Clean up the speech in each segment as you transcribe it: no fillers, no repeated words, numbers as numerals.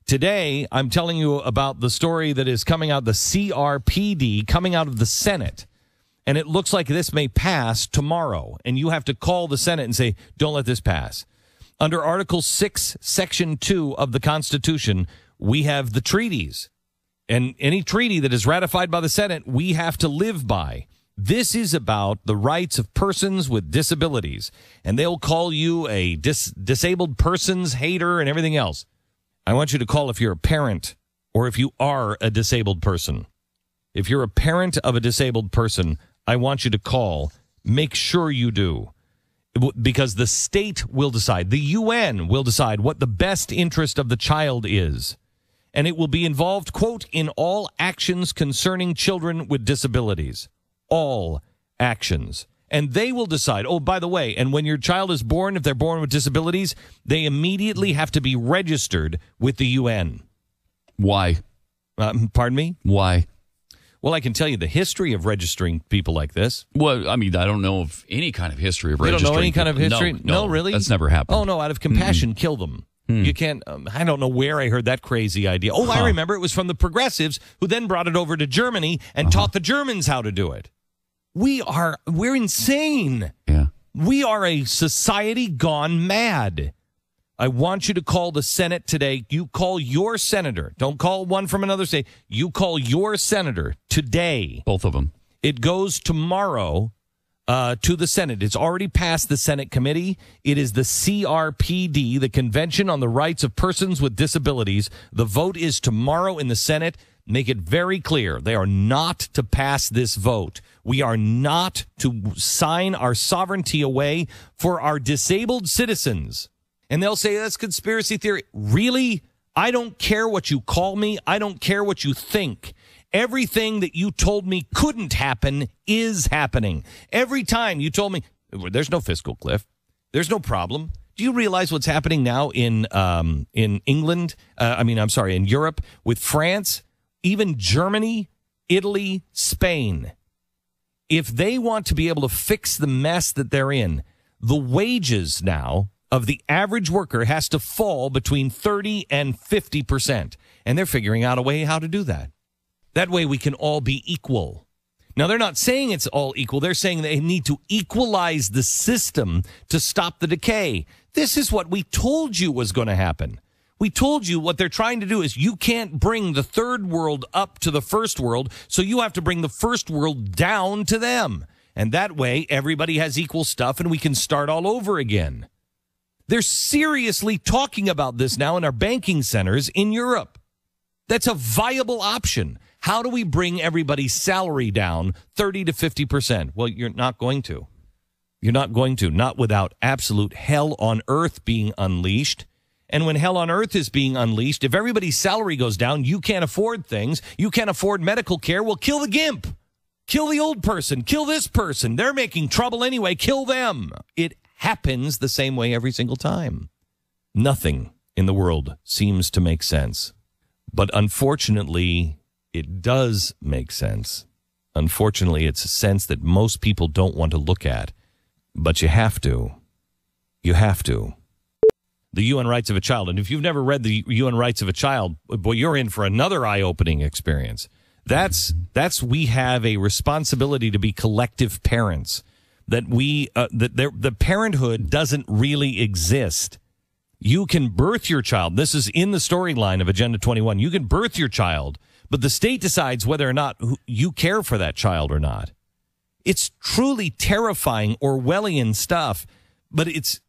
Today, I'm telling you about the story that is coming out, the CRPD, coming out of the Senate. And it looks like this may pass tomorrow. And you have to call the Senate and say, don't let this pass. Under Article 6, Section 2 of the Constitution, we have the treaties. And any treaty that is ratified by the Senate, we have to live by. This is about the rights of persons with disabilities. And they'll call you a disabled persons hater and everything else. I want you to call if you're a parent or if you are a disabled person. If you're a parent of a disabled person, I want you to call. Make sure you do. Because the state will decide, the UN will decide what the best interest of the child is. And it will be involved, quote, in all actions concerning children with disabilities. All actions. And they will decide, oh, by the way, and when your child is born, if they're born with disabilities, they immediately have to be registered with the UN. Why? Pardon me? Why? Well, I can tell you the history of registering people like this. Well, I mean, I don't know of any kind of history of registering. You don't know any kind of history? No, really? That's never happened. Oh, no, out of compassion, kill them. You can't, I don't know where I heard that crazy idea. Oh, I remember it was from the progressives who then brought it over to Germany and taught the Germans how to do it. We're insane. Yeah. We are a society gone mad. I want you to call the Senate today. You call your senator. Don't call one from another state. You call your senator today. Both of them. It goes tomorrow to the Senate. It's already passed the Senate committee. It is the CRPD, the Convention on the Rights of Persons with Disabilities. The vote is tomorrow in the Senate. Make it very clear. They are not to pass this vote. We are not to sign our sovereignty away for our disabled citizens. And they'll say that's conspiracy theory. Really? I don't care what you call me. I don't care what you think. Everything that you told me couldn't happen is happening. Every time you told me there's no fiscal cliff, there's no problem. Do you realize what's happening now in England? In Europe with France, even Germany, Italy, Spain. If they want to be able to fix the mess that they're in, the wages now of the average worker has to fall between 30 and 50%. And they're figuring out a way how to do that. That way we can all be equal. Now, they're not saying it's all equal. They're saying they need to equalize the system to stop the decay. This is what we told you was going to happen. We told you what they're trying to do is you can't bring the third world up to the first world, so you have to bring the first world down to them. And that way, everybody has equal stuff and we can start all over again. They're seriously talking about this now in our banking centers in Europe. That's a viable option. How do we bring everybody's salary down 30 to 50%? Well, you're not going to. You're not going to. Not without absolute hell on earth being unleashed. And when hell on earth is being unleashed, if everybody's salary goes down, you can't afford things. You can't afford medical care. Well, kill the gimp. Kill the old person. Kill this person. They're making trouble anyway. Kill them. It happens the same way every single time. Nothing in the world seems to make sense. But unfortunately, it does make sense. Unfortunately, it's a sense that most people don't want to look at. But you have to. You have to. The UN Rights of a Child. And if you've never read the UN Rights of a Child, boy, you're in for another eye-opening experience. That's we have a responsibility to be collective parents. That the parenthood doesn't really exist. You can birth your child. This is in the storyline of Agenda 21. You can birth your child, but the state decides whether or not you care for that child or not. It's truly terrifying Orwellian stuff, but it's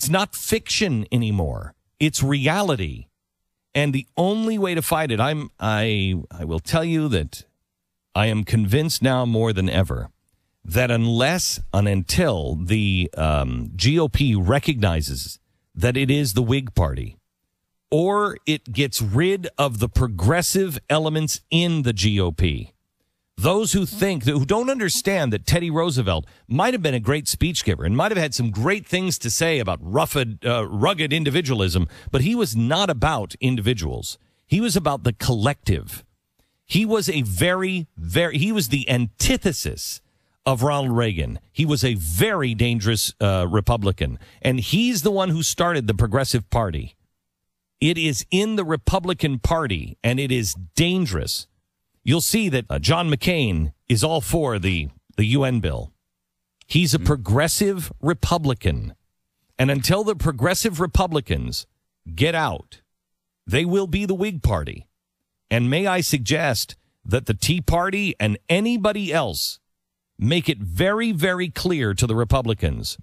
not fiction anymore. It's reality. And the only way to fight it, I will tell you that I am convinced now more than ever that until the GOP recognizes that it is the Whig Party, or it gets rid of the progressive elements in the GOP, those who don't understand that Teddy Roosevelt might have been a great speech giver and might have had some great things to say about rugged individualism, but he was not about individuals. He was about the collective. He was he was the antithesis of Ronald Reagan. He was a very dangerous Republican, and he's the one who started the Progressive Party. It is in the Republican Party, and it is dangerous. You'll see that John McCain is all for the UN bill. He's a progressive Republican. And until the progressive Republicans get out, they will be the Whig Party. And may I suggest that the Tea Party and anybody else make it very, very clear to the Republicans,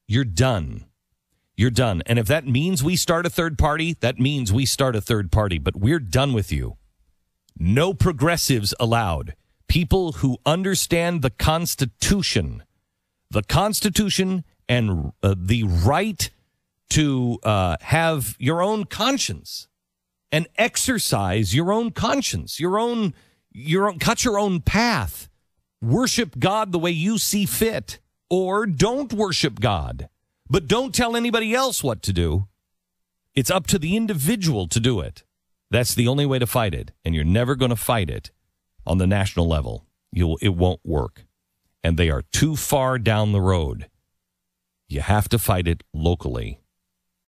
you're done. You're done. And if that means we start a third party, that means we start a third party. But we're done with you. No progressives allowed. People who understand the Constitution and the right to have your own conscience and exercise your own conscience, cut your own path, worship God the way you see fit, or don't worship God, but don't tell anybody else what to do. It's up to the individual to do it. That's the only way to fight it, and you're never going to fight it on the national level. It won't work, and they are too far down the road. You have to fight it locally.